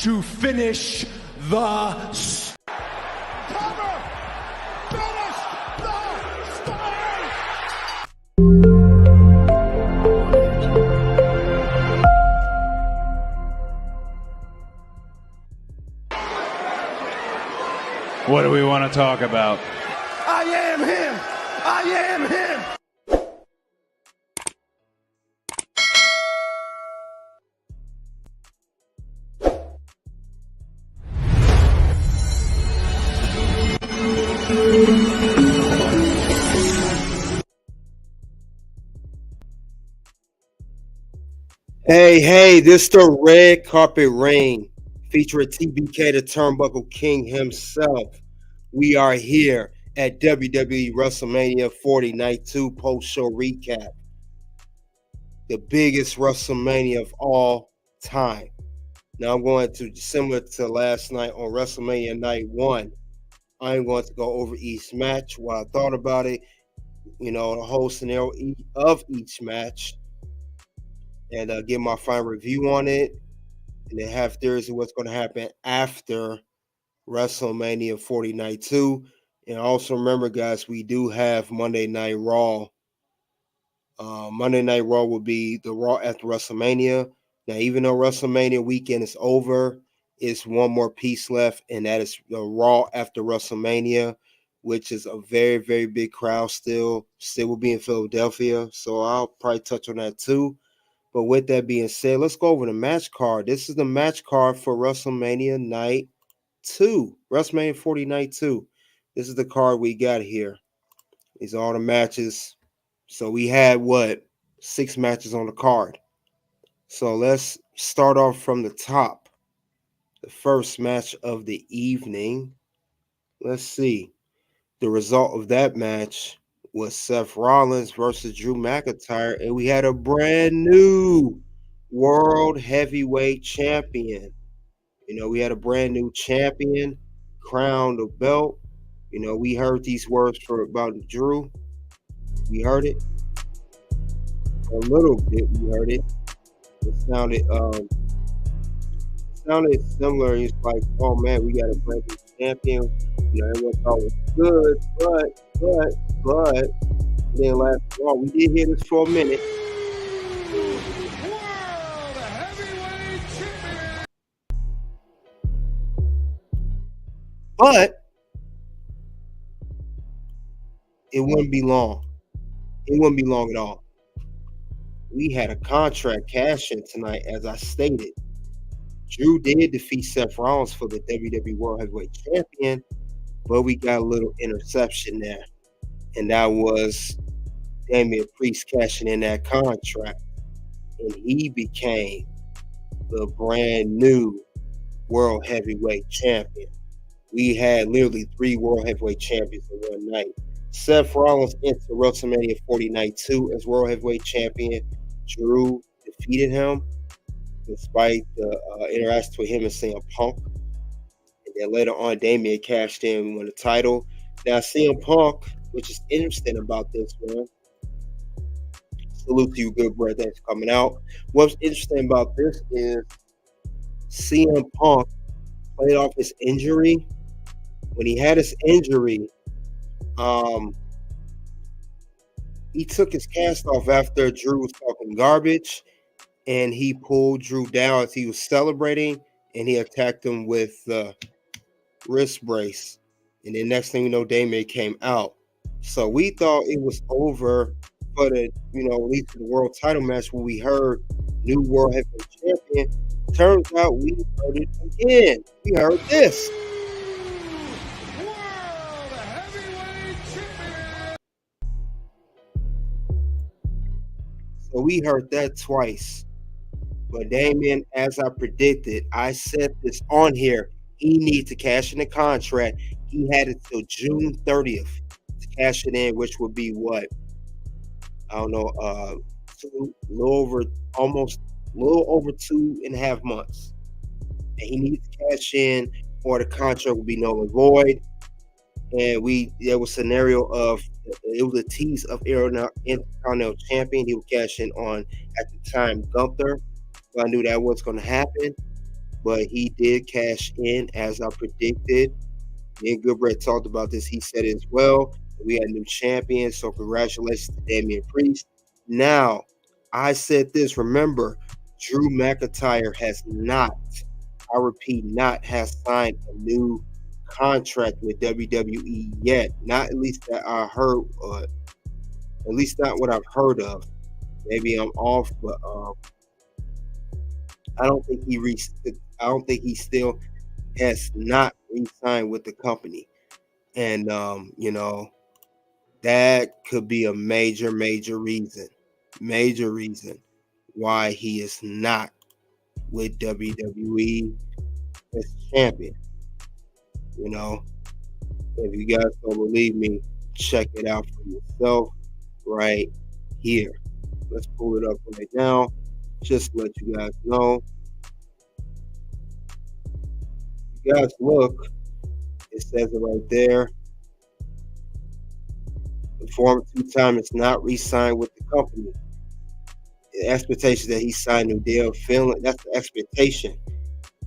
to finish the What do we want to talk about? I am him! I am him! Hey, this the Red Carpet Reign featuring TBK, the Turnbuckle King himself. We are here at WWE Wrestlemania 40 Night 2 post-show recap. The biggest WrestleMania of all time. Now I'm going to, similar to last night on WrestleMania Night 1, I'm going to go over each match, what I thought about it, the whole scenario of each match, and give my final review on it, and then have theories of what's going to happen after WrestleMania 40 Night 2. And also remember, guys, we do have Monday Night Raw. Monday Night Raw will be the Raw after WrestleMania. Now, even though WrestleMania weekend is over, it's one more piece left, and that is the Raw after WrestleMania, which is a very, very big crowd still. Still will be in Philadelphia, so I'll probably touch on that too. But with that being said, let's go over the match card. This is the match card for WrestleMania Night 2. WrestleMania 40 Night 2. This is the card we got here. These are all the matches. So we had, 6 matches on the card. So let's start off from the top. The first match of the evening. Let's see. The result of that match was Seth Rollins versus Drew McIntyre, and we had a brand new World Heavyweight Champion. We had a brand new champion, crowned the belt. We heard these words about Drew. We heard it a little bit. We heard it. It sounded similar. It's like, oh man, we got a brand new champion. Everyone thought it was good, but it didn't last long. We did hear this for a minute. But it wouldn't be long. It wouldn't be long at all. We had a contract cash in tonight, as I stated. Drew did defeat Seth Rollins for the WWE World Heavyweight Champion, but we got a little interception there. And that was Damian Priest cashing in that contract. And he became the brand new World Heavyweight Champion. We had literally 3 World Heavyweight Champions in one night. Seth Rollins entered WrestleMania 40 Night 2 as World Heavyweight Champion. Drew defeated him despite the interaction between him and CM Punk. And then later on, Damian cashed in and won the title. Now, CM Punk, which is interesting about this one, salute to you, good brother, thanks for coming out. What's interesting about this is CM Punk played off his injury. When he had his injury, he took his cast off after Drew was talking garbage, and he pulled Drew down as he was celebrating, and he attacked him with the wrist brace. And then next thing you know, Damian came out. So we thought it was over for the, at least the world title match where we heard new World Heavyweight Champion. Turns out we heard it again. We heard this. So we heard that twice. But Damian, as I predicted, I said this on here, he needs to cash in the contract. He had it till June 30th to cash it in, which would be what? I don't know, a little over 2.5 months. And he needs to cash in or the contract will be null and void. And there was a scenario of, it was a tease of Intercontinental Champion. He would cash in on, at the time, Gunther. So I knew that was going to happen. but he did cash in as I predicted. Me and Goodbread talked about this. He said it as well. We had a new champion, so congratulations to Damian Priest. Now, I said this. Remember, Drew McIntyre has not, I repeat, not has signed a new contract with WWE yet. Not at least that I heard, at least not what I've heard of. Maybe I'm off, but I don't think I don't think he still has not re-signed with the company. And that could be a major reason why he is not with WWE as champion. If you guys don't believe me, check it out for yourself right here. Let's pull it up right now, just to let you guys know. If you guys look, it says it right there. The former two-time is not re-signed with the company. The expectation that he signed a deal Finland, that's the expectation.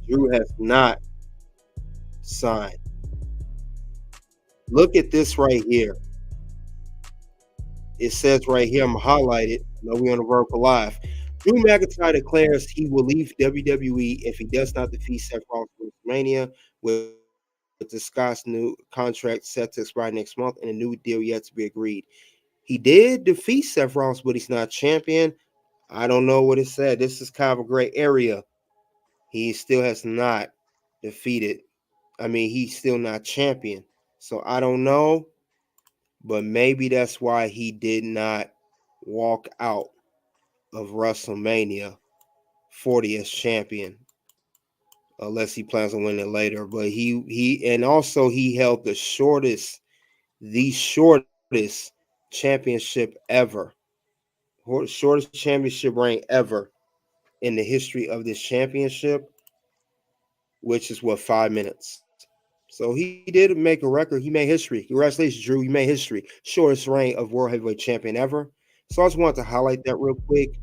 Drew has not signed. Look at this right here. It says right here, I'm going to highlight it. I know we're on the Vertical Live. Drew McIntyre declares he will leave WWE if he does not defeat Seth Rollins at WrestleMania, with the Scott's new contract set to expire next month and a new deal yet to be agreed. He did defeat Seth Rollins, but he's not champion. I don't know what it said. This is kind of a gray area. He still has not defeated. He's still not champion. So I don't know, but maybe that's why he did not walk out of WrestleMania 40 as champion, unless he plans on winning it later. But he also held the shortest championship ever, shortest championship reign ever in the history of this championship, which is 5 minutes. So he did make a record. He made history. Congratulations, Drew. You made history. Shortest reign of World Heavyweight Champion ever. So I just wanted to highlight that real quick.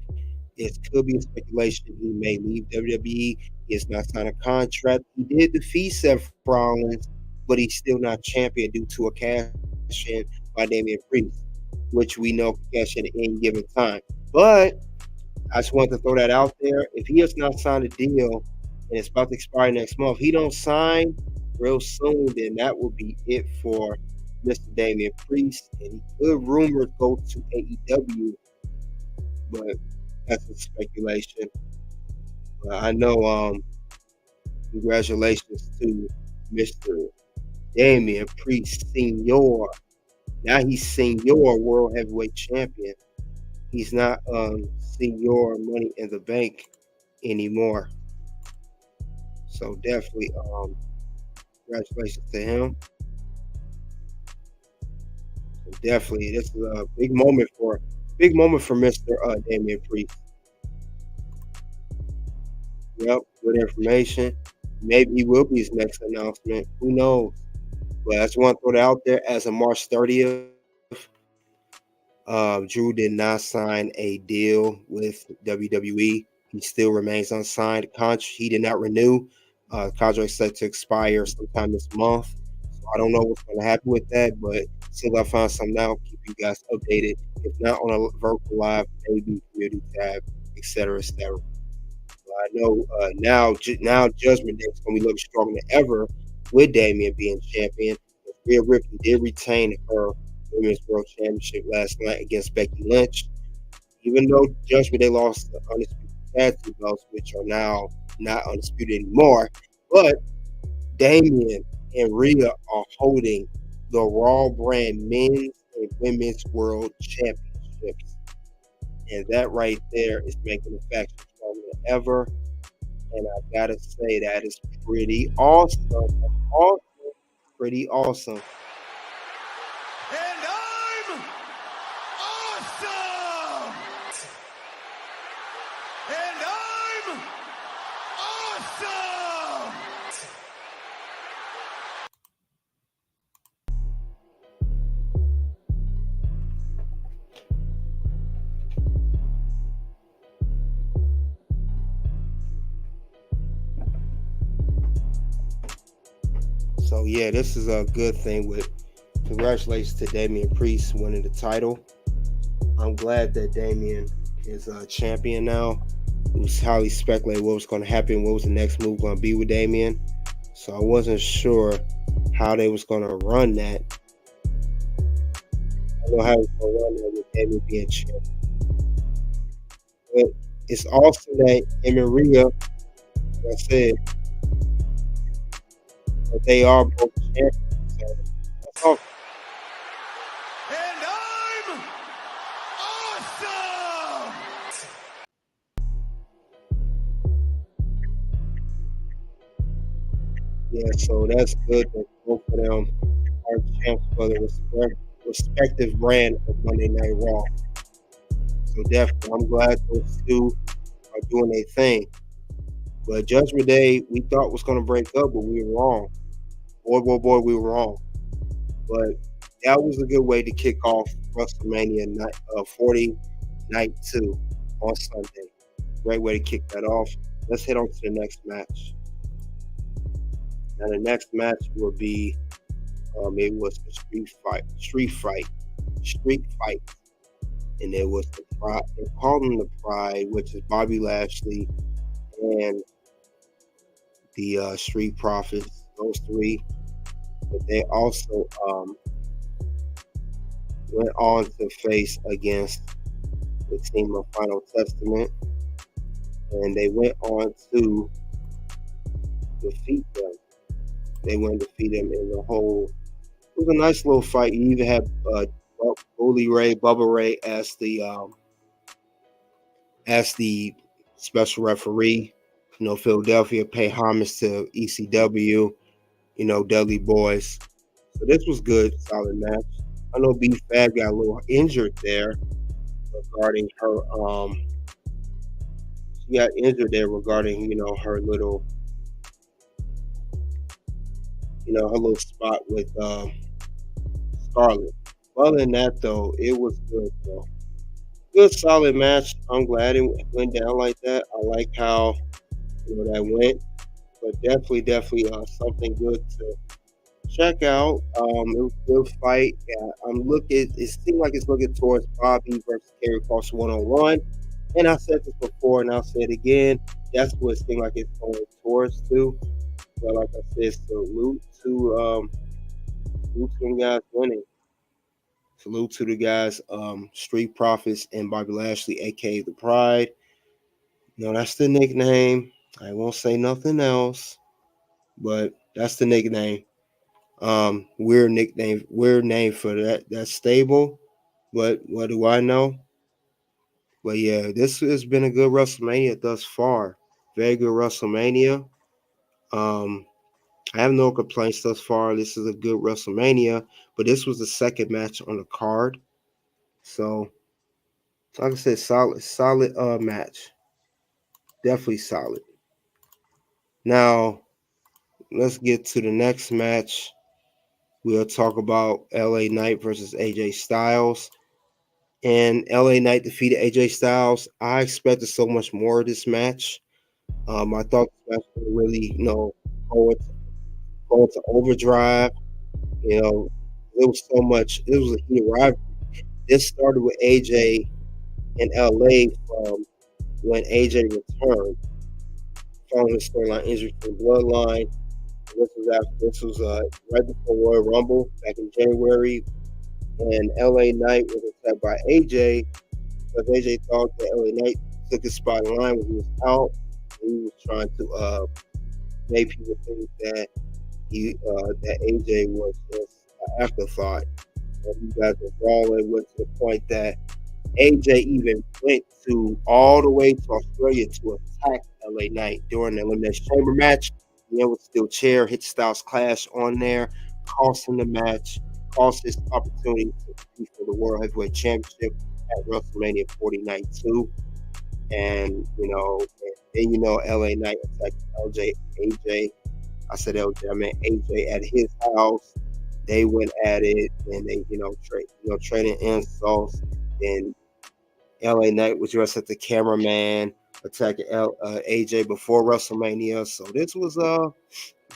It could be a speculation he may leave WWE. He has not signed a contract. He did defeat Seth Rollins, but he's still not champion due to a cash-in by Damian Priest, which we know can cash in at any given time. But I just wanted to throw that out there. If he has not signed a deal and it's about to expire next month, he don't sign real soon, then that will be it for Mr. Damian Priest. And good rumors go to AEW, but that's a speculation. I know. Congratulations to Mr. Damian Priest Senior. Now he's Senior World Heavyweight Champion. He's not Senior Money in the Bank anymore. So definitely, congratulations to him. So definitely, this is a big moment for Mr. Damian Priest. Yep, good information. Maybe he will be his next announcement. Who knows? But I just want to throw it out there. As of March 30th, Drew did not sign a deal with WWE. He still remains unsigned. He did not renew. Contract set to expire sometime this month. So I don't know what's going to happen with that, but since I found something out, I'll keep you guys updated. If not on a Vertical Live, maybe community tab, etc., etc. I know now Judgment Day is going to be looking stronger than ever with Damian being champion. Rhea Ripley did retain her Women's World Championship last night against Becky Lynch. Even though Judgment Day lost the undisputed tag team belts, which are now not undisputed anymore, but Damian and Rhea are holding the Raw brand men's and women's world championships. And that right there is making the faction stronger than ever. And I gotta say that is pretty awesome. Pretty awesome. And I'm awesome! And I'm awesome! So yeah, this is a good thing. With congratulations to Damian Priest winning the title. I'm glad that Damian is a champion now. It was highly speculated what was going to happen, what was the next move going to be with Damian. So I wasn't sure how they was going to run that. I know how they was going to run that with Damian being champion. But it's awesome that him and Rhea, like I said, that they are both champions. So that's awesome. And I'm awesome! Yeah, so that's good that both of them are champs for the respective brand of Monday Night Raw. So definitely, I'm glad those two are doing their thing. But Judgment Day, we thought was going to break up, but we were wrong. Boy, we were wrong. But that was a good way to kick off WrestleMania 40 Night 2 on Sunday. Great way to kick that off. Let's head on to the next match. Now the next match will be, it was the street fight, and it was the Pride. They called them the Pride, which is Bobby Lashley and the Street Profits, those three. But they also went on to face against the team of Final Testament, and they went on to defeat them. They went to defeat them in the whole. It was a nice little fight. You even had Bubba Ray as the special referee. You know, Philadelphia pay homage to ECW. You know, Dudley Boys. So this was good, solid match. I know B Fab got a little injured there regarding her. She got injured there regarding her little. Her little spot with Scarlett. Other than that, though, it was good, though. Good, solid match. I'm glad it went down like that. I like how that went, but definitely something good to check out. It was a good fight. Yeah, it seemed like it's looking towards Bobby versus Karrion Kross 1-on-1. And I said this before, and I'll say it again. That's what it seemed like it's going towards too. But like I said, salute to them guys winning. Salute to the guys, Street Profits and Bobby Lashley, aka the Pride. That's the nickname. I won't say nothing else, but that's the nickname. Weird name for that stable. But what do I know? But yeah, this has been a good WrestleMania thus far. Very good WrestleMania. I have no complaints thus far. This is a good WrestleMania, but this was the second match on the card. So like I said, solid match. Definitely solid. Now, let's get to the next match. We'll talk about LA Knight versus AJ Styles. And LA Knight defeated AJ Styles. I expected so much more of this match. I thought this match would really, go into overdrive. It was so much. It was a heat rivalry. This started with AJ in LA from when AJ returned following his storyline injury from Bloodline. This was right before Royal Rumble back in January, and LA Knight was attacked by AJ because AJ thought that LA Knight took his spot in line when he was out. He was trying to make people think that that AJ was just an afterthought. And you guys were brawling, went to the point that AJ even went all the way to Australia to attack LA Knight during the Elimination Chamber match. He was still chair, hit Styles Clash on there, cost him the match, cost his opportunity to compete for the World Heavyweight Championship at WrestleMania 40 Night 2. And then LA Knight attacked AJ. I said LJ, I meant AJ at his house. They went at it, and they trading insults. And LA Knight was dressed as the cameraman attacking AJ before WrestleMania. So this was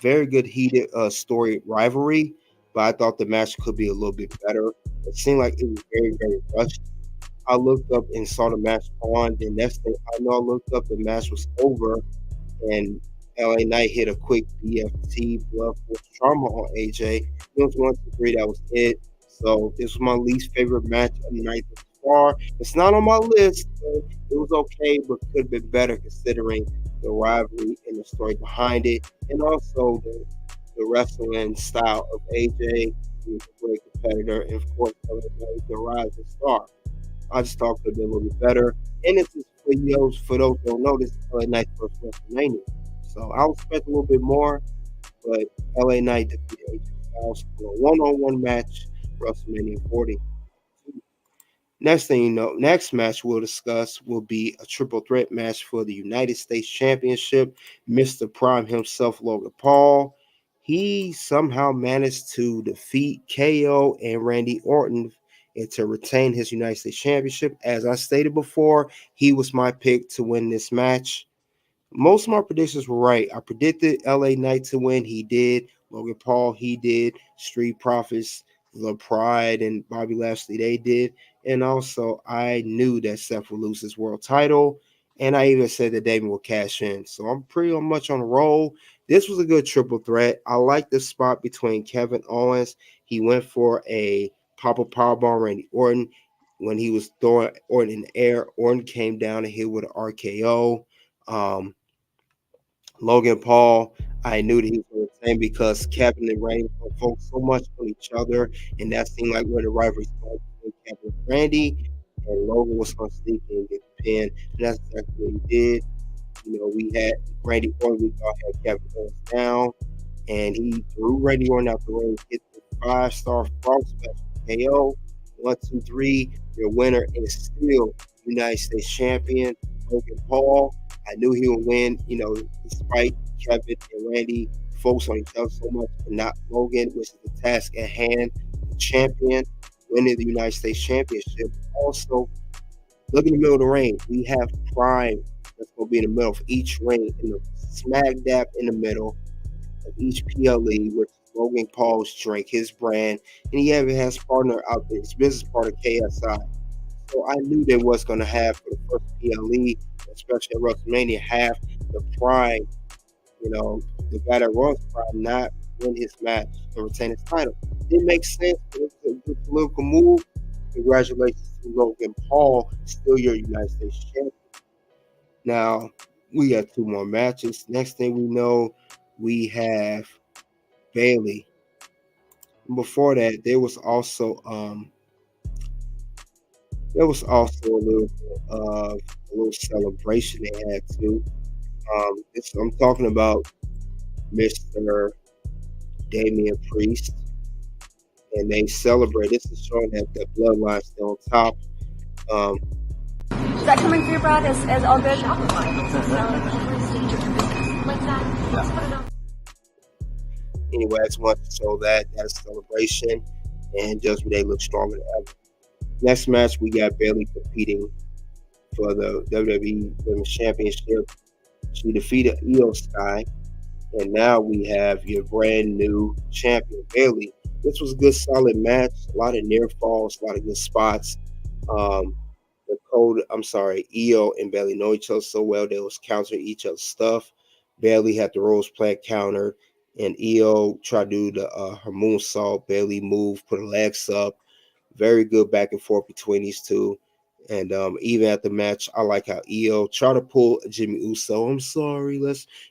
very good heated story rivalry, but I thought the match could be a little bit better. It seemed like it was very, very rushed. I looked up and saw the match on. The next thing I know, I looked up, the match was over, and LA Knight hit a quick BFT, blood force trauma on AJ. It was 1, 2, 3. That was it. So this was my least favorite match of the night thus far. It's not on my list, but it was okay, but could have been better considering the rivalry and the story behind it, and also the wrestling style of AJ. He was a great competitor, and of course, LA Knight, the rising star. I just thought it could have been a little bit better. And this is for those who don't know, this is LA Knight's first WrestleMania. So I was expecting a little bit more, but LA Knight defeated AJ Styles for a one-on-one match, WrestleMania 40. Next thing you know, next match we'll discuss will be a triple threat match for the United States Championship. Mr. Prime himself, Logan Paul. He somehow managed to defeat KO and Randy Orton and to retain his United States Championship. As I stated before, he was my pick to win this match. Most of my predictions were right. I predicted LA Knight to win. He did. Logan Paul, he did. Street Profits, The Pride, and Bobby Lashley, they did. And also, I knew that Seth would lose his world title. And I even said that Damon would cash in. So I'm pretty much on a roll. This was a good triple threat. I like the spot between Kevin Owens. He went for a pop-up powerbomb Randy Orton. When he was throwing Orton in the air, Orton came down and hit with an RKO. Logan Paul, I knew that he was going to retain because Kevin and Randy were focused so much on each other, and that seemed like where the rivalry started between Kevin and Randy, and Logan was going to sneak in and get the pin, and that's exactly what he did. You know, we had Randy Orton, we thought had Kevin Owens down, and he threw Randy Orton out the ring, hit the 5-star frog special KO. 1, 2, 3. Your winner is still United States Champion Logan Paul. I knew he would win, you know, despite Kevin and Randy focus on each other so much, and not Logan, which is the task at hand. The champion winning the United States Championship. Also, look in the middle of the ring. We have Prime that's going to be in the middle of each ring, in the smack dab in the middle of each PLE, which is Logan Paul's drink, his brand, and he even has partner out there, his business partner KSI. So I knew they was going to have for the first PLE, especially at WrestleMania, have the Prime, you know, the guy that runs Prime, not win his match and retain his title. It makes sense. It's a good political move. Congratulations to Logan Paul, still your United States champion. Now, we got 2 more matches. Next thing we know, we have Bayley. Before that, there was also a little celebration they had too. I'm talking about Mr. Damian Priest, and they celebrate. This is showing that the Bloodline still on top. Is that coming through, Brad? Is all good? Anyway, I just want to show that's a celebration, and Judgment Day looks stronger than ever. Next match, we got Bayley competing for the WWE Women's Championship. She defeated Iyo Sky, and now we have your brand new champion, Bayley. This was a good, solid match. A lot of near falls, a lot of good spots. Iyo and Bayley know each other so well, they was countering each other's stuff. Bayley had the Rose Plant counter, and Iyo tried to do her moonsault. Bayley moved, put her legs up. Very good back and forth between these two. And even at the match, I like how Iyo tried to pull Jimmy Uso. I'm sorry,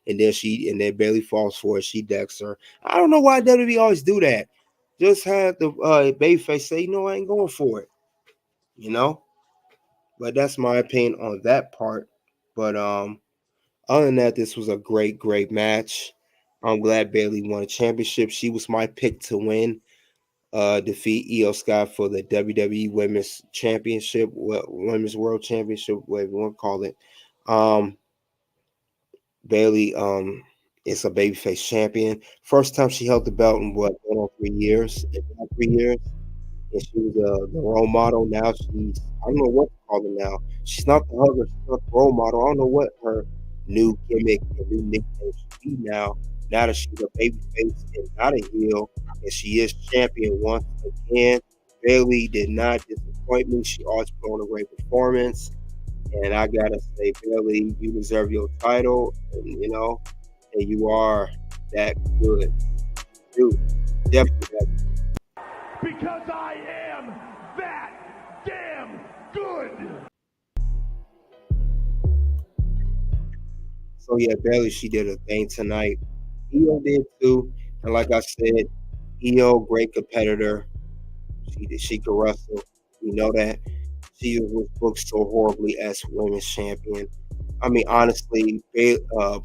and then Bayley falls for it. She decks her. I don't know why WWE always do that. Just have the babyface say, I ain't going for it. But that's my opinion on that part. But other than that, this was a great, great match. I'm glad Bayley won a championship. She was my pick to win. Defeat Iyo Sky for the WWE Women's Championship, Women's World Championship, whatever you want to call it. Bayley is a babyface champion. First time she held the belt in 3 years. And she was the role model. Now she's, I don't know what to call her now. She's not the hugger, she's not the role model. I don't know what her new gimmick and new nickname should be now. now that she's a babyface and not a heel, and she is champion once again. Bayley did not disappoint me. She always put on a great performance. And I gotta say, Bayley, you deserve your title, and and you are that good. Dude, definitely that good. Because I am that damn good. So yeah, Bayley, she did her thing tonight. Iyo did too. And like I said, Iyo, great competitor. She could wrestle. We know that. She was booked so horribly as women's champion. I mean, honestly, Iyo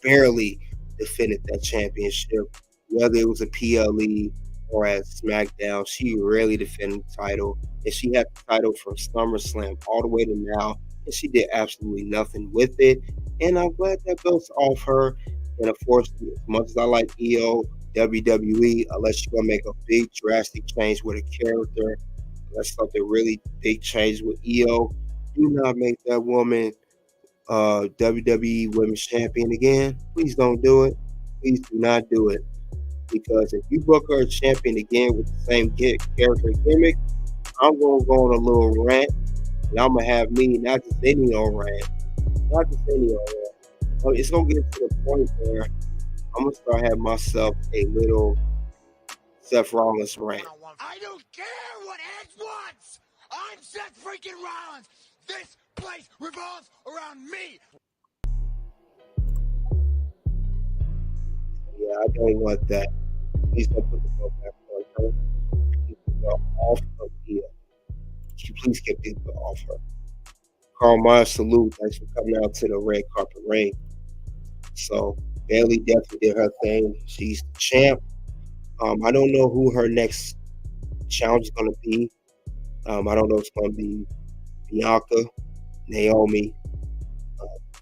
barely defended that championship, whether it was a PLE or at SmackDown. She rarely defended the title, and she had the title from SummerSlam all the way to now, and she did absolutely nothing with it. And I'm glad that belt's off her. And unfortunately, as much as I like Iyo, WWE, unless you're gonna make a big drastic change with a character, unless something really big change with Iyo, do not make that woman WWE Women's Champion again. Please don't do it. Please do not do it. Because if you book her champion again with the same character gimmick, I'm going to go on a little rant. And I'm going to have me, not just any old rant. Not just any old rant. It's going to get to the point where I'm going to start having myself a little Seth Rollins rant. I don't care what Edge wants. I'm Seth freaking Rollins. This place revolves around me. Yeah, I don't want that. Please don't put the belt back on her. Keep the belt off of here. Please keep the belt off her. Carl Myers, salute. Thanks for coming out to the red carpet ring. So Bayley definitely did her thing. She's the champ. I don't know who her next challenge is going to be. I don't know if it's going to be Bianca, Naomi,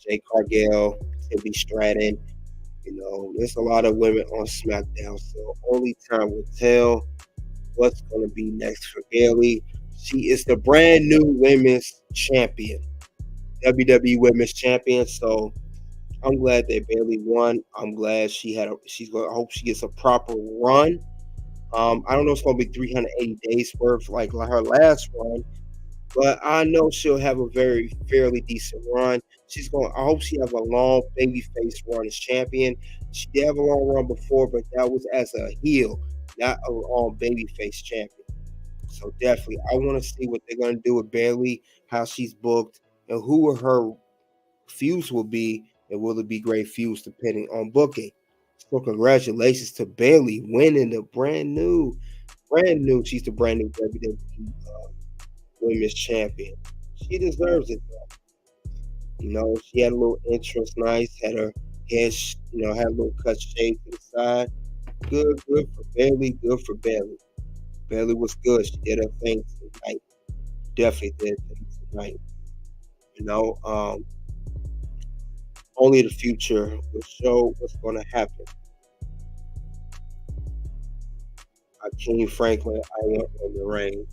Jade Cargill, Timothy Stratton. There's a lot of women on SmackDown, so only time will tell what's going to be next for Bayley. She is the brand new women's champion, WWE Women's Champion. So I'm glad that Bayley won. I'm glad I hope she gets a proper run. I don't know if it's going to be 380 days worth like her last run, but I know she'll have a very fairly decent run. I hope she has a long babyface run as champion. She did have a long run before, but that was as a heel, not a long babyface champion. So definitely, I want to see what they're going to do with Bayley, how she's booked, and who her feuds will be, and will it be great feuds depending on booking. So congratulations to Bayley winning the brand new. She's the brand new WWE Women's Champion. She deserves it though. She had a little entrance, nice. Had her hair, had a little cut shade to the side. Good for Bayley. Good for Bayley. Bayley was good. She did her thing tonight. Definitely did her thing tonight. Only the future will show what's going to happen. King Franklin, I want Roman Reigns.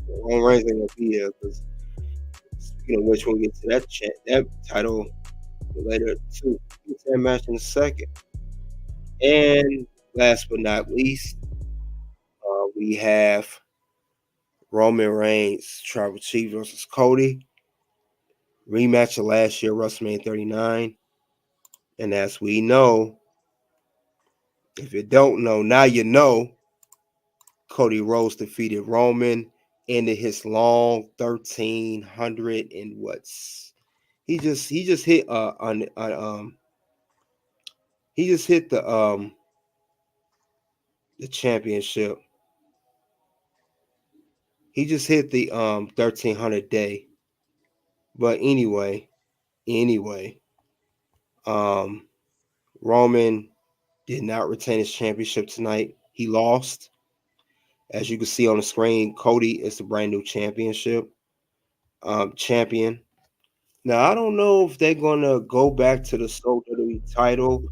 Roman Reigns ain't gonna be here because, speaking of which, we'll get to that title later too. Get to that match in a second. And last but not least, we have Roman Reigns, Tribal Chief versus Cody. Rematch of last year, WrestleMania 39. And as we know, if you don't know, now you know, Cody Rhodes defeated Roman, ended his long 1,300 and what's he just hit he just hit the championship. He just hit the 1,300 day. But anyway, Roman did not retain his championship tonight. He lost. As you can see on the screen, Cody is the brand new champion. Now, I don't know if they're going to go back to the WWE title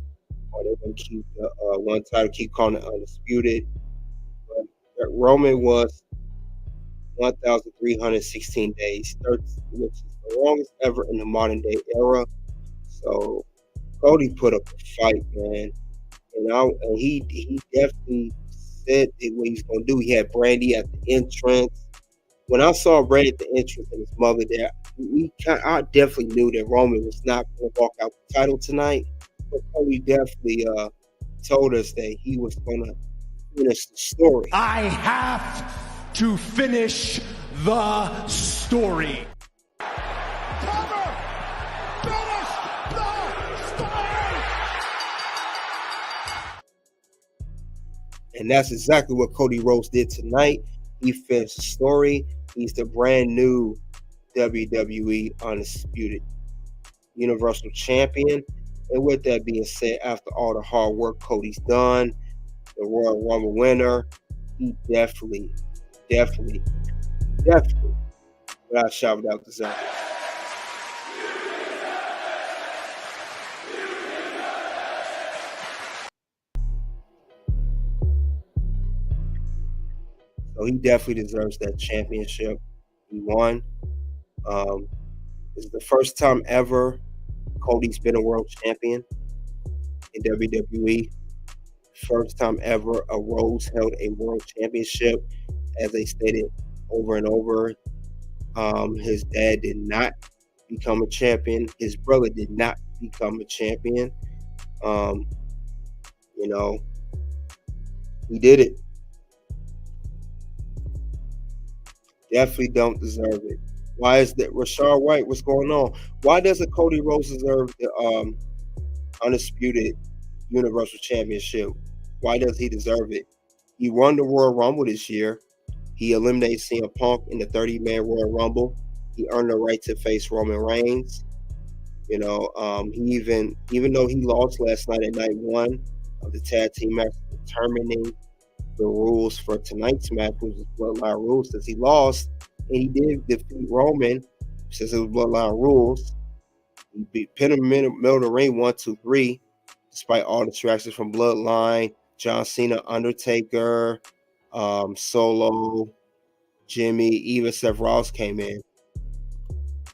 or they're going to keep the one title, keep calling it Undisputed. But Roman was 1,316 days, which is the longest ever in the modern day era. So Cody put up a fight, man, and he definitely said what he's gonna do. He had Brandy at the entrance. When I saw Brandy at the entrance and his mother there, I definitely knew that Roman was not going to walk out the title tonight. But Cody definitely told us that he was going to finish the story. I have to finish the story. Cover! Finish the story! And that's exactly what Cody Rhodes did tonight. He finished the story. He's the brand new WWE Undisputed Universal Champion. And with that being said, after all the hard work Cody's done, the Royal Rumble winner, he definitely, without a shadow of doubt, deserves it. So he definitely deserves that championship. He won. This is the first time ever Cody's been a world champion in WWE. First time ever a Rhodes held a world championship. As they stated over and over, his dad did not become a champion. His brother did not become a champion. He did it. Definitely don't deserve it. Why is that? Rashad White, what's going on? Why doesn't Cody Rhodes deserve the Undisputed Universal Championship? Why does he deserve it? He won the Royal Rumble this year. He eliminated CM Punk in the 30-man Royal Rumble. He earned the right to face Roman Reigns. He even though he lost last night at night one of the tag team match, determining the rules for tonight's match, which is Bloodline rules, since he lost, and he did defeat Roman, since it was Bloodline rules. He pinned him in the middle of the ring 1, 2, 3, despite all distractions from Bloodline, John Cena, Undertaker, Solo, Jimmy, even Seth Rollins came in.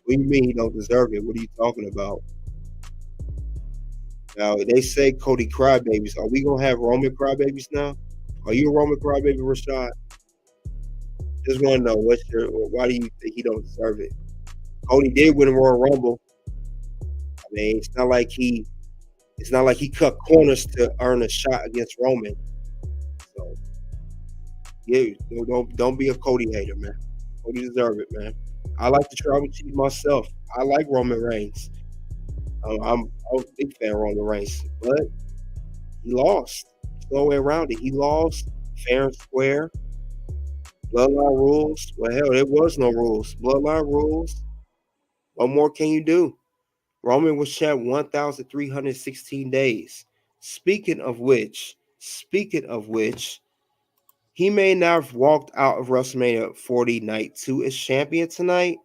What do you mean he don't deserve it? What are you talking about? Now, they say Cody crybabies. Are we going to have Roman crybabies now? Are you a Roman crybaby, Rashad? Just want to know, why do you think he don't deserve it? Cody did win the Royal Rumble. I mean, it's not like he cut corners to earn a shot against Roman. So, yeah, don't be a Cody hater, man. Cody deserve it, man. I like the Tribal Chief myself. I like Roman Reigns. I was a big fan of Roman Reigns, but he lost. There's no way around it. He lost fair and square. Bloodline rules. Well, hell, there was no rules. Bloodline rules. What more can you do? Roman was champ 1,316 days. Speaking of which, he may not have walked out of WrestleMania 40 Night 2 as champion tonight,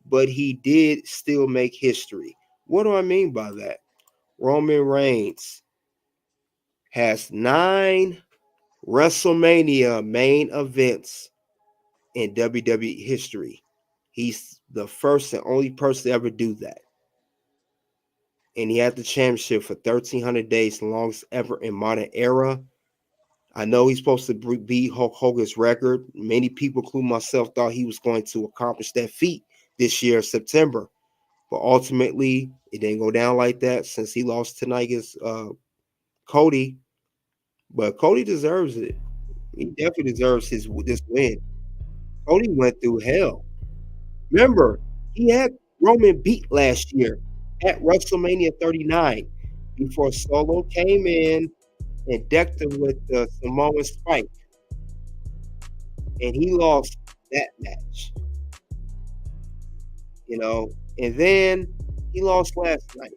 but he did still make history. What do I mean by that? Roman Reigns has 9 WrestleMania main events in WWE history. He's the first and only person to ever do that. And he had the championship for 1,300 days, the longest ever in modern era. I know he's supposed to beat Hulk Hogan's record. Many people, including myself, thought he was going to accomplish that feat this year, September. But ultimately, it didn't go down like that since he lost tonight against Cody. But Cody deserves it. He definitely deserves this win. Cody went through hell. Remember, he had Roman beat last year at WrestleMania 39 before Solo came in and decked him with the Samoan Spike. And he lost that match. And then he lost last night.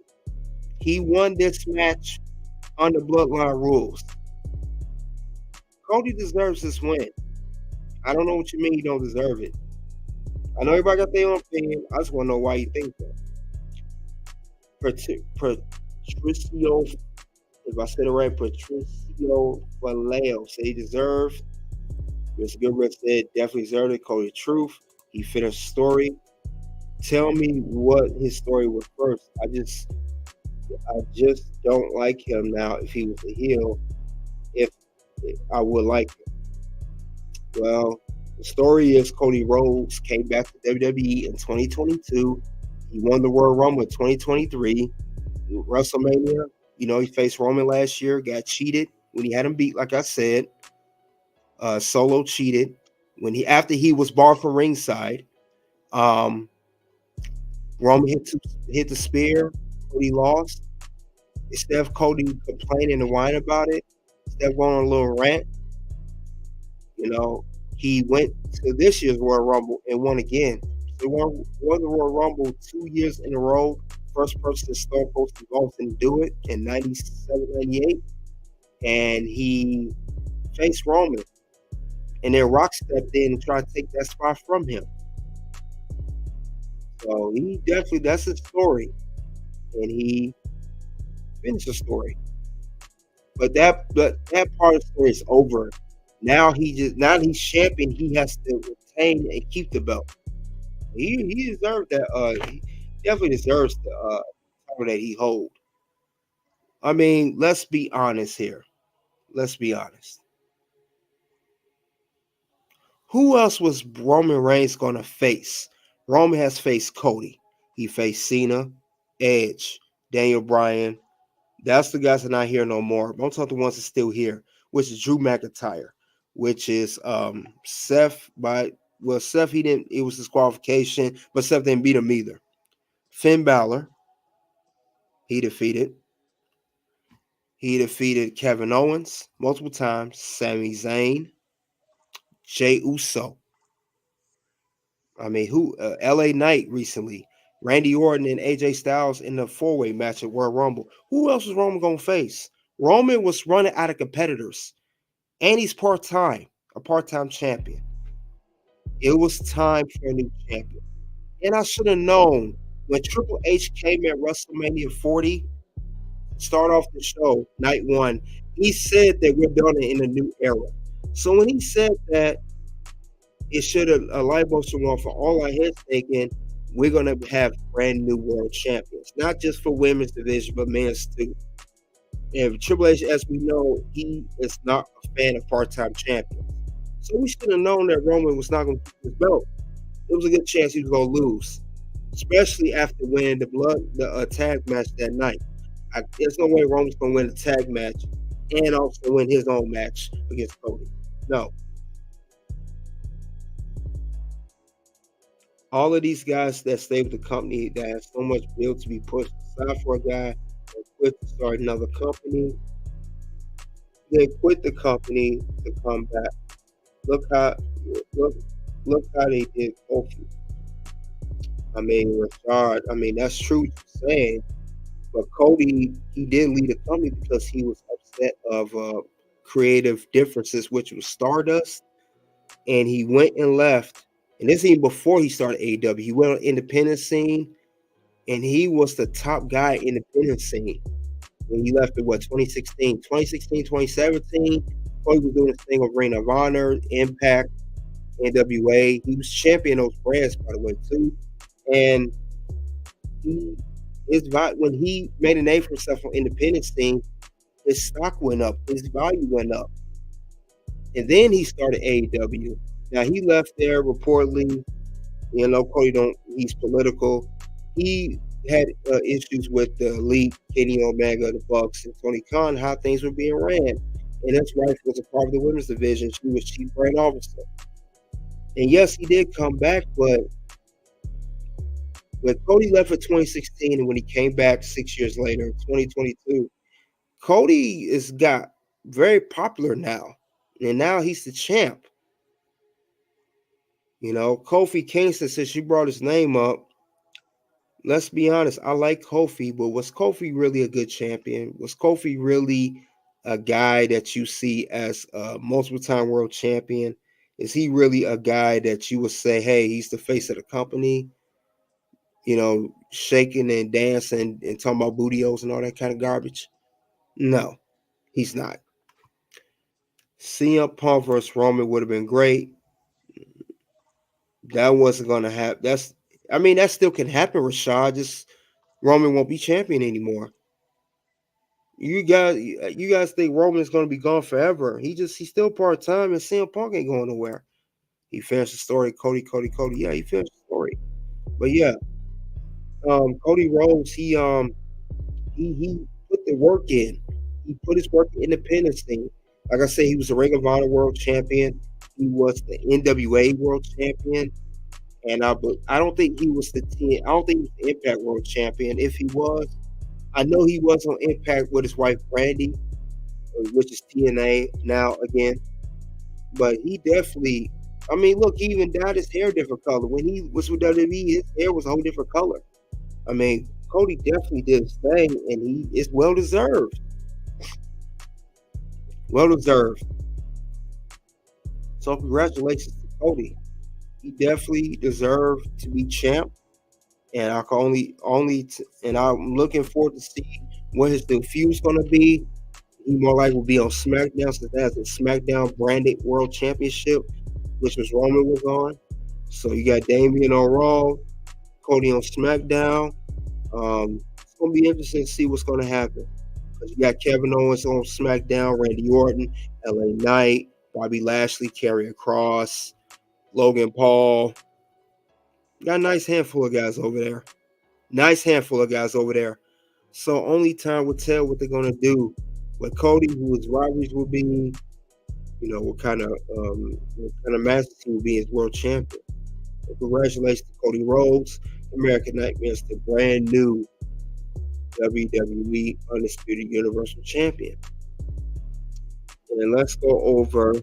He won this match under Bloodline rules. Cody deserves this win. I don't know what you mean he don't deserve it. I know everybody got their own opinion. I just want to know why you think that. Patricio, if I said it right, Patricio Vallejo said he deserved. Mr. Goodrich said definitely deserved it. Cody Truth, he finished the story. Tell me what his story was first. I just don't like him now. If he was a heel, if I would like him. Well, the story is Cody Rhodes came back to WWE in 2022. He won the Royal Rumble in 2023. WrestleMania, he faced Roman last year, got cheated when he had him beat, like I said. Solo cheated after he was barred from ringside. Roman hit the spear. Cody lost. Instead of Cody complaining and whining about it, instead of going on a little rant, he went to this year's Royal Rumble and won again. He won the Royal Rumble 2 years in a row. First person Stone Cold Steve Austin to do it in 97, 98. And he faced Roman. And then Rock stepped in and tried to take that spot from him. So that's his story. And he finished the story. But that part of the story is over. Now that he's champion, he has to retain and keep the belt. He deserved that. He definitely deserves the title that he hold. I mean, let's be honest here. Let's be honest. Who else was Roman Reigns going to face? Roman has faced Cody. He faced Cena, Edge, Daniel Bryan. That's the guys that are not here no more. I'm talking the ones that are still here, which is Drew McIntyre, which is Seth. Seth, it was disqualification, but Seth didn't beat him either. Finn Balor, he defeated. He defeated Kevin Owens multiple times, Sami Zayn, Jey Uso. I mean, LA Knight recently, Randy Orton and AJ Styles in the 4-way match at Royal Rumble. Who else was Roman going to face? Roman was running out of competitors, and he's a part-time champion. It was time for a new champion. And I should have known when Triple H came at WrestleMania 40, start off the show, night one, he said that we're building in a new era. So when he said that, it should have a light bulb should go off for all our heads thinking we're going to have brand new world champions, not just for women's division, but men's too. And Triple H, as we know, he is not a fan of part-time champions. So we should have known that Roman was not going to keep his belt. There was a good chance he was going to lose, especially after winning the tag match that night. There's no way Roman's going to win a tag match and also win his own match against Cody. No. All of these guys that stay with the company that has so much build to be pushed aside for a guy that quit to start another company. They quit the company to come back. Look how they did Kofi. I mean, Rashad. I mean, that's true what you're saying. But Cody, he did leave the company because he was upset of creative differences, which was Stardust, and he went and left. And this even before he started AEW. He went on independent scene, and he was the top guy in the independent scene when he left in 2016. 2016, 2017, Cody was doing this thing of Ring of Honor, Impact, NWA. He was champion those brands, by the way, too. And when he made a name for himself on independent scene, his stock went up, his value went up. And then he started AEW. Now, he left there reportedly, Cody he's political. He had issues with the Elite, Kenny Omega, the Bucks, and Tony Khan, how things were being ran. And his wife was a part of the women's division. She was chief brand officer. And yes, he did come back, but when Cody left for 2016 and when he came back 6 years later, 2022, Cody has got very popular now. And now he's the champ. Kofi Kingston, since you brought his name up, let's be honest, I like Kofi, but was Kofi really a good champion? Was Kofi really a guy that you see as a multiple-time world champion? Is he really a guy that you would say, hey, he's the face of the company? Shaking and dancing and talking about bootios and all that kind of garbage? No, he's not. CM Punk versus Roman would have been great. That wasn't going to happen. That still can happen, Rashad. Just Roman won't be champion anymore. You guys think Roman's going to be gone forever? He's still part time, and CM Punk ain't going nowhere. He finished the story. Cody. Yeah, he finished the story. But yeah, Cody Rhodes, he put the work in. He put his work in Independence thing. Like I said, he was the Ring of Honor World Champion. He was the NWA World Champion, and I don't think he was I don't think he was the Impact World Champion. If he was, I know he was on Impact with his wife Brandy, which is TNA now again. But he definitely, I mean, look, he even dyed his hair a different color. When he was with WWE, his hair was a whole different color. I mean, Cody definitely did his thing, and he is well deserved. Well deserved. So congratulations to Cody. He definitely deserved to be champ, and I can and I'm looking forward to see what his new feud's going to be. He more likely will be on SmackDown, since it has a SmackDown branded World Championship, which was Roman was on. So you got Damian on Raw, Cody on SmackDown. It's going to be interesting to see what's going to happen. Because you got Kevin Owens on SmackDown, Randy Orton, LA Knight, Bobby Lashley, Karrion Kross, Logan Paul. Got a nice handful of guys over there. So only time will tell what they're going to do with Cody, who his rivalries will be, what kind of matches he will be as world champion. So congratulations to Cody Rhodes, American Nightmare, the brand new WWE Undisputed Universal Champion. And then let's go over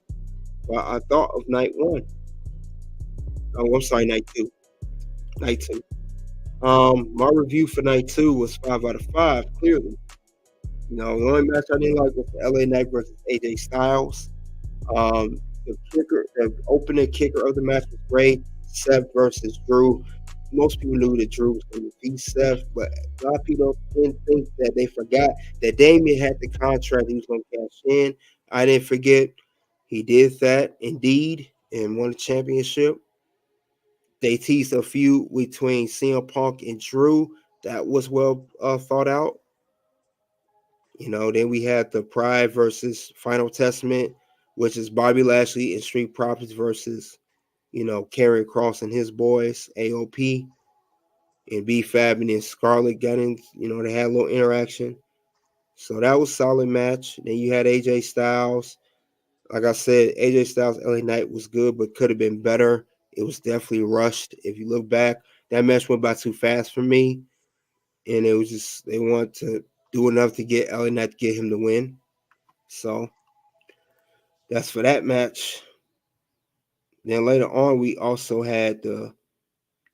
what I thought of night one. Oh, I'm sorry, night two. My review for night two was 5 out of 5, clearly. The only match I didn't like was the LA Knight versus AJ Styles. The opening kicker of the match was great. Seth versus Drew. Most people knew that Drew was going to beat Seth, but a lot of people didn't think that they forgot that Damien had the contract he was going to cash in. I didn't forget. He did that, indeed, and won the championship. They teased a feud between CM Punk and Drew. That was well thought out. Then we had the Pride versus Final Testament, which is Bobby Lashley and Street Profits versus, Karrion Kross and his boys, AOP. And B-Fab and then Scarlett got in, they had a little interaction. So that was a solid match. Then you had AJ Styles. Like I said, AJ Styles, LA Knight was good, but could have been better. It was definitely rushed. If you look back, that match went by too fast for me. And it was just, they wanted to do enough to get LA Knight to get him to win. So that's for that match. Then later on, we also had the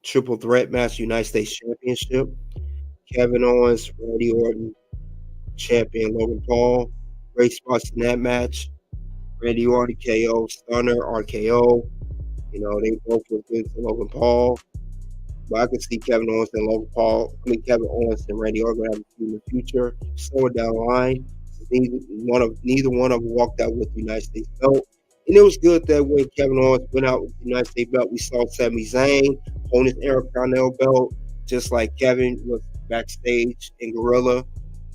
triple threat match, United States Championship. Kevin Owens, Randy Orton, champion Logan Paul. Great spots in that match. Randy Orton KO, Stunner, RKO. They both were good to Logan Paul. But I could see Kevin Owens and Kevin Owens and Randy Orton have a feud in the future. Somewhere down the line. Neither one of them walked out with the United States belt. And it was good that when Kevin Owens went out with the United States belt, we saw Sami Zayn holding his Intercontinental belt, just like Kevin was backstage in Gorilla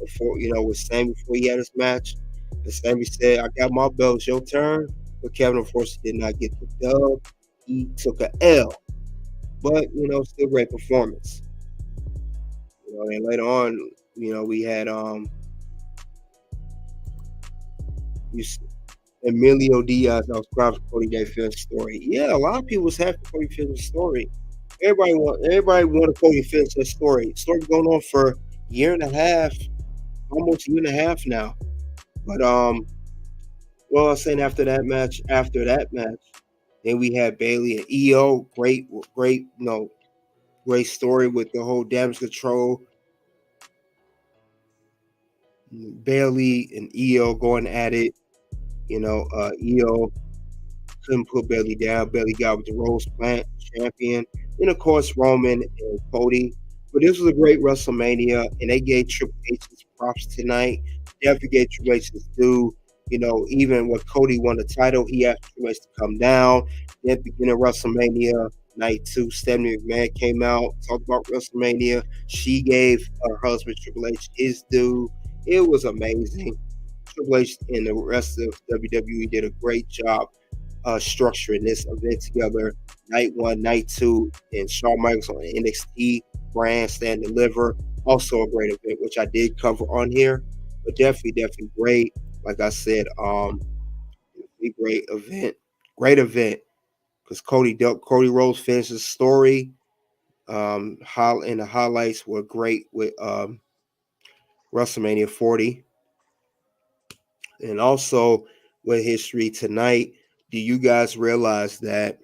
before, with Sami before he had his match. And Sami said, "I got my belt, it's your turn." But Kevin, of course, did not get the dub. He took a L. But, still great performance. And later on, we had Emilio Diaz. I was proud of Cody Field's story. Yeah, a lot of people was happy for Cody Field's story. Everybody wanted Cody Field's story. The story going on for a year and a half, almost a year and a half now. But I was saying after that match, then we had Bayley and Iyo. Great story with the whole Damage CTRL. Bayley and Iyo going at it. Iyo couldn't put Bayley down. Bayley got with the Rose Plant champion. And of course, Roman and Cody. But this was a great WrestleMania, and they gave Triple H his props tonight. Definitely gave Triple H his due. Even when Cody won the title, he asked Triple H to come down. Then beginning of WrestleMania night 2, Stephanie McMahon came out, talked about WrestleMania. She gave her husband Triple H his due. It was amazing. Triple H and the rest of WWE did a great job structuring this event together. Night 1, night 2, and Shawn Michaels on the NXT brand Stand Deliver. Also a great event, which I did cover on here. But definitely great. Like I said, a great event. Great event. Because Cody Rhodes finished his story. And the highlights were great with WrestleMania 40. And also with history tonight, do you guys realize that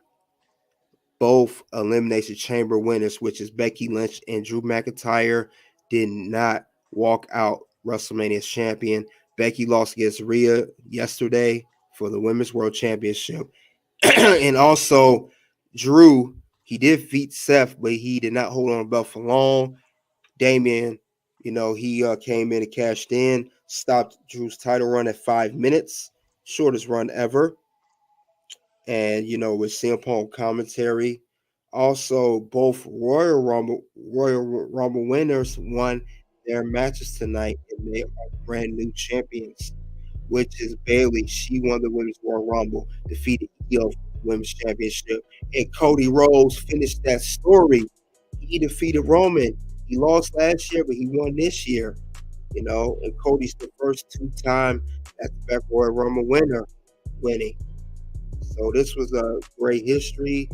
both Elimination Chamber winners, which is Becky Lynch and Drew McIntyre, did not walk out WrestleMania champion? Becky lost against Rhea yesterday for the Women's World Championship. And also Drew, he did defeat Seth, but he did not hold on the belt for long. Damian, he came in and cashed in, stopped Drew's title run at 5 minutes, shortest run ever. And, with CM Punk commentary. Also, both Royal Rumble winners won their matches tonight, and they are brand new champions, which is Bayley. She won the Women's Royal Rumble, defeated Iyo for the Women's Championship. And Cody Rhodes finished that story. He defeated Roman. He lost last year, but he won this year. And Cody's the first 2-time back-to-back Royal Rumble winning. So this was a great history.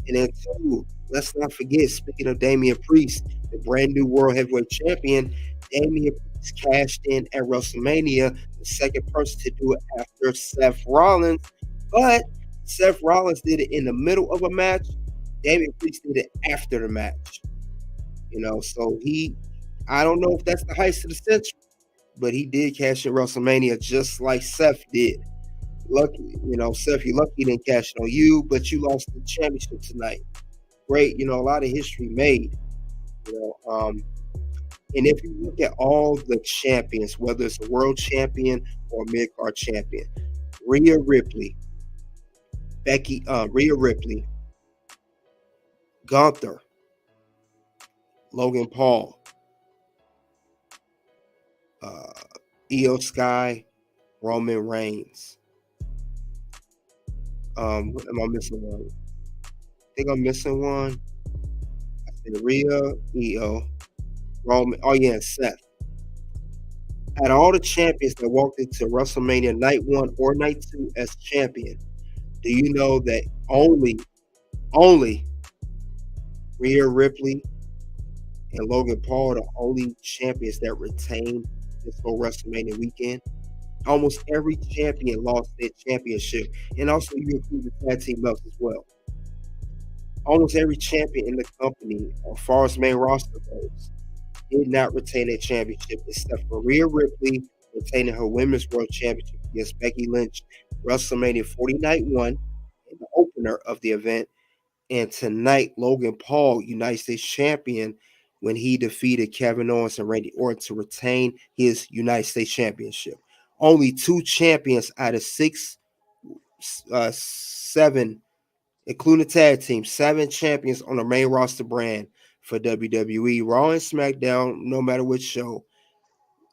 And then two, let's not forget, speaking of Damian Priest, the brand new World Heavyweight Champion, Damian Priest cashed in at WrestleMania, the second person to do it after Seth Rollins. But Seth Rollins did it in the middle of a match. Damian Priest did it after the match. So I don't know if that's the heist of the century, but he did cash in WrestleMania just like Seth did. Lucky, Seth, you're lucky he didn't cash it on you, but you lost the championship tonight. Great, a lot of history made. And if you look at all the champions, whether it's a world champion or a mid-card champion, Rhea Ripley, Gunther, Logan Paul, Iyo Sky, Roman Reigns. Am I missing one? I think I'm missing one. I said Rhea, Iyo, Roman. Oh yeah, Seth. Out of all the champions that walked into WrestleMania night 1 or night 2 as champion, do you know that only Rhea Ripley and Logan Paul are the only champions that retained this whole WrestleMania weekend? Almost every champion lost their championship. And also you include the tag team belts as well. Almost every champion in the company, as far as main roster goes, did not retain their championship, except for Rhea Ripley retaining her Women's World Championship against Becky Lynch, WrestleMania 40 Night 1, in the opener of the event. And tonight, Logan Paul, United States Champion, when he defeated Kevin Owens and Randy Orton to retain his United States Championship. Only 2 champions out of 7, including the tag team, 7 champions on the main roster brand for WWE, Raw and SmackDown, no matter which show.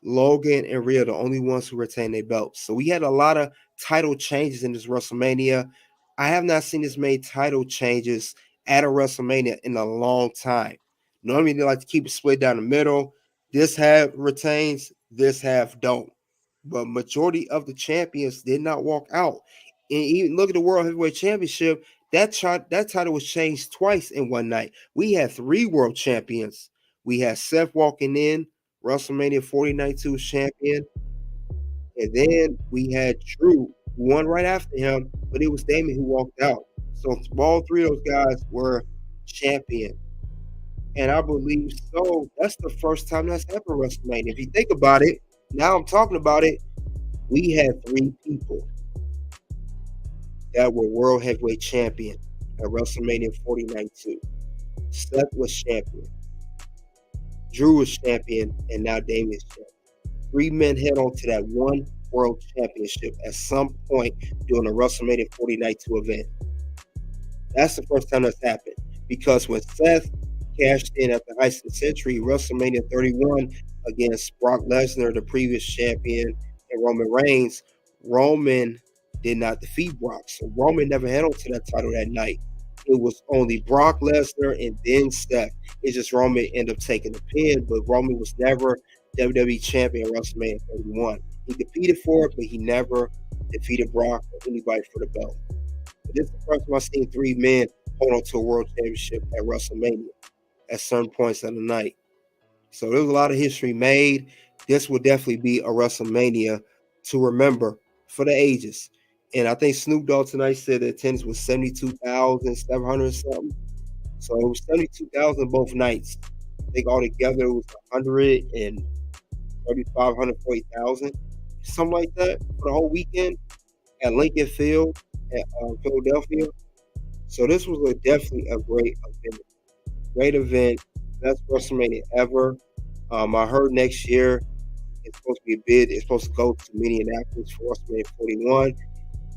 Logan and Rhea are the only ones who retain their belts. So we had a lot of title changes in this WrestleMania. I have not seen this many title changes at a WrestleMania in a long time. Normally they like to keep it split down the middle. This half retains, this half don't. But majority of the champions did not walk out. And even look at the World Heavyweight Championship. That title was changed twice in one night. We had 3 world champions. We had Seth walking in, WrestleMania 40 Night 2 champion. And then we had Drew, who won right after him, but it was Damien who walked out. So all 3 of those guys were champion. And I believe so. That's the first time that's happened at WrestleMania. If you think about it, now I'm talking about it, we had 3 people that were World Heavyweight Champion at WrestleMania 40 Night 2. Seth was champion. Drew was champion, and now Damien's champion. 3 men head on to that one World Championship at some point during the WrestleMania 40 Night 2 event. That's the first time that's happened. Because when Seth cashed in at the heist of the century, WrestleMania 31, against Brock Lesnar, the previous champion, and Roman Reigns. Roman did not defeat Brock, so Roman never held on to that title that night. It was only Brock Lesnar and then Seth. It's just Roman ended up taking the pin, but Roman was never WWE champion at WrestleMania 31. He competed for it, but he never defeated Brock or anybody for the belt. But this is the first time I've seen three men hold on to a world championship at WrestleMania at certain points of the night. So there was a lot of history made. This will definitely be a WrestleMania to remember for the ages. And I think Snoop Dogg tonight said the attendance was 72,700 something. So it was 72,000 both nights. I think altogether it was 140,000, something like that for the whole weekend at Lincoln Field at Philadelphia. So this was definitely a great event. Great event. Best WrestleMania ever. I heard next year it's supposed to be a bid. It's supposed to go to Minneapolis for WrestleMania 41.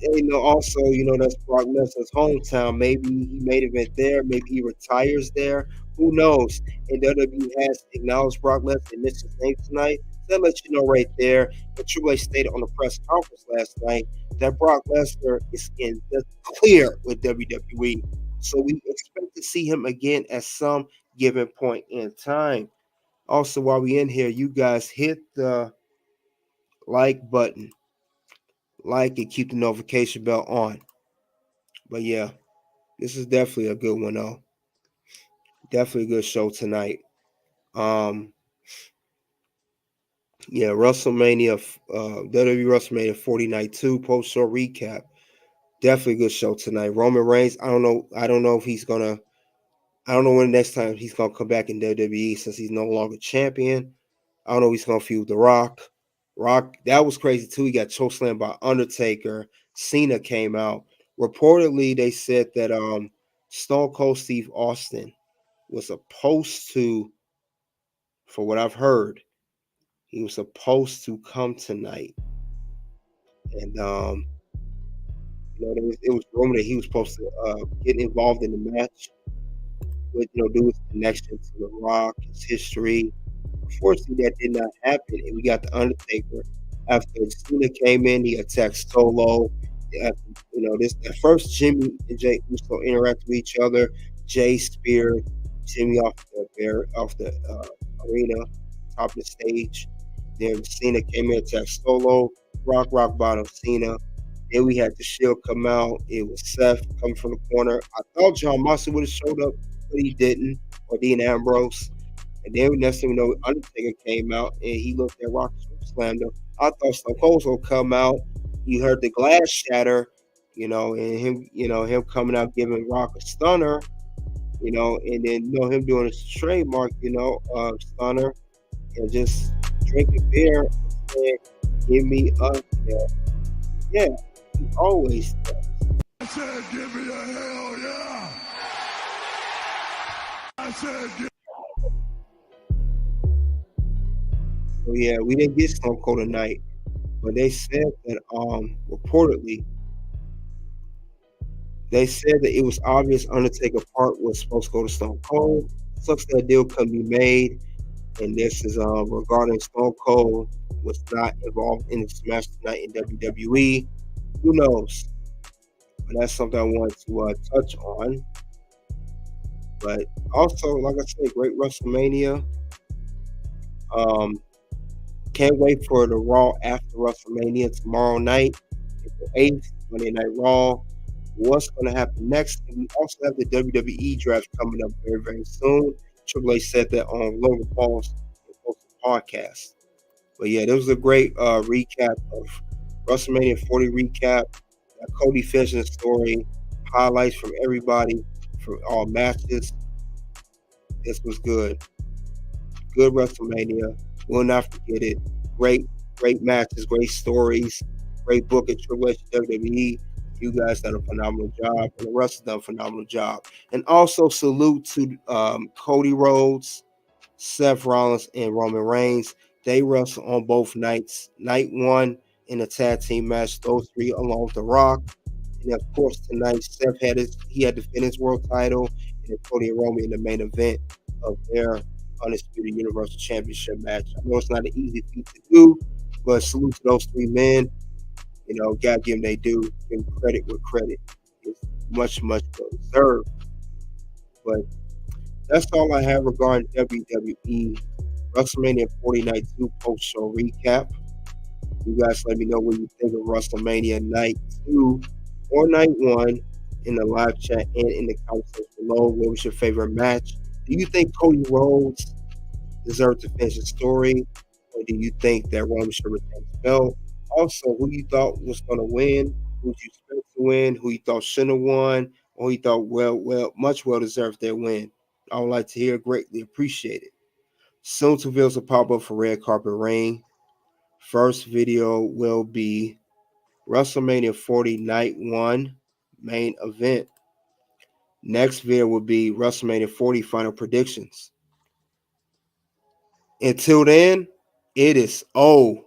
And also, that's Brock Lesnar's hometown. Maybe he made an event there. Maybe he retires there. Who knows? And WWE has acknowledged Brock Lesnar and mentioned his name tonight. So that lets you know right there. And Triple H stated on the press conference last night that Brock Lesnar is in the clear with WWE. So we expect to see him again at some given point in time. Also, while we're in here, you guys hit the like button. Like and keep the notification bell on. But yeah, this is definitely a good one though. Definitely a good show tonight. WrestleMania, WWE WrestleMania 40 Night 2 post-show recap. Definitely a good show tonight. Roman Reigns, I don't know if he's gonna, I don't know when the next time he's gonna come back in WWE since he's no longer champion. I don't know if he's gonna feud The Rock. Rock, that was crazy too. He got chokeslammed by Undertaker. Cena came out. Reportedly, they said that Stone Cold Steve Austin was supposed to, for what I've heard, he was supposed to come tonight. And it was rumored that he was supposed to get involved in the match with due to his connection to The Rock, his history. Unfortunately, that did not happen, and we got the Undertaker. After Cena came in, he attacked Solo. This the first Jimmy and Jay Uso interact with each other. Jay speared Jimmy off the arena, top of the stage. Then Cena came in, attacked Solo. Rock bottom Cena. Then we had the Shield come out. It was Seth coming from the corner. I thought John Moxley would have showed up, but he didn't. Or Dean Ambrose. And then next thing you know, Undertaker came out and he looked at Rock and slammed him. I thought Stone Cold would come out. You heard the glass shatter, and him coming out giving Rock a stunner, and then him doing his trademark, stunner and just drinking beer and saying, "Give me a hell." Yeah, he always does. I said, give me a hell yeah. I said, So yeah, we didn't get Stone Cold tonight, but they said that reportedly they said that it was obvious Undertaker part was supposed to go to Stone Cold. Sucks that deal couldn't be made, and this is regarding Stone Cold was not involved in the smash tonight in WWE. Who knows? But that's something I wanted to touch on. But also, like I said, great WrestleMania. Can't wait for the Raw after WrestleMania tomorrow night, April 8th, Monday Night Raw. What's going to happen next? And we also have the WWE draft coming up very, very soon. Triple H said that on Logan Paul's podcast. But yeah, there was a great recap of WrestleMania 40 recap. Cody finishing the story, highlights from everybody, from all matches. This was good. Good WrestleMania. We'll not forget it. Great matches, great stories, great book at Triple H WWE. You guys done a phenomenal job, and the rest have done a phenomenal job. And also salute to Cody Rhodes, Seth Rollins, and Roman Reigns. They wrestled on both nights. Night one in a tag team match, those three along with The Rock. And of course tonight, Seth had to defend his world title, and then Cody and Roman in the main event of their Undisputed Universal Championship match. I know it's not an easy feat to do, but salute to those three men. You know, gotta give them they do. Give them credit where credit is much, much well deserved. But that's all I have regarding WWE WrestleMania 40 Night 2 post show recap. You guys let me know what you think of WrestleMania Night 2 or Night 1 in the live chat and in the comment section below. What was your favorite match? Do you think Cody Rhodes deserved to finish the story? Or do you think that Roman should retain his belt? Also, who you thought was going to win? Who you expect to win? Who you thought shouldn't have won? Or who you thought much well deserved their win? I would like to hear. Greatly appreciate it. Soon to reveals will pop up for Red Carpet Reign. First video will be WrestleMania 40 Night 1 main event. Next video will be WrestleMania 40 final predictions. Until then, it is O-U-T.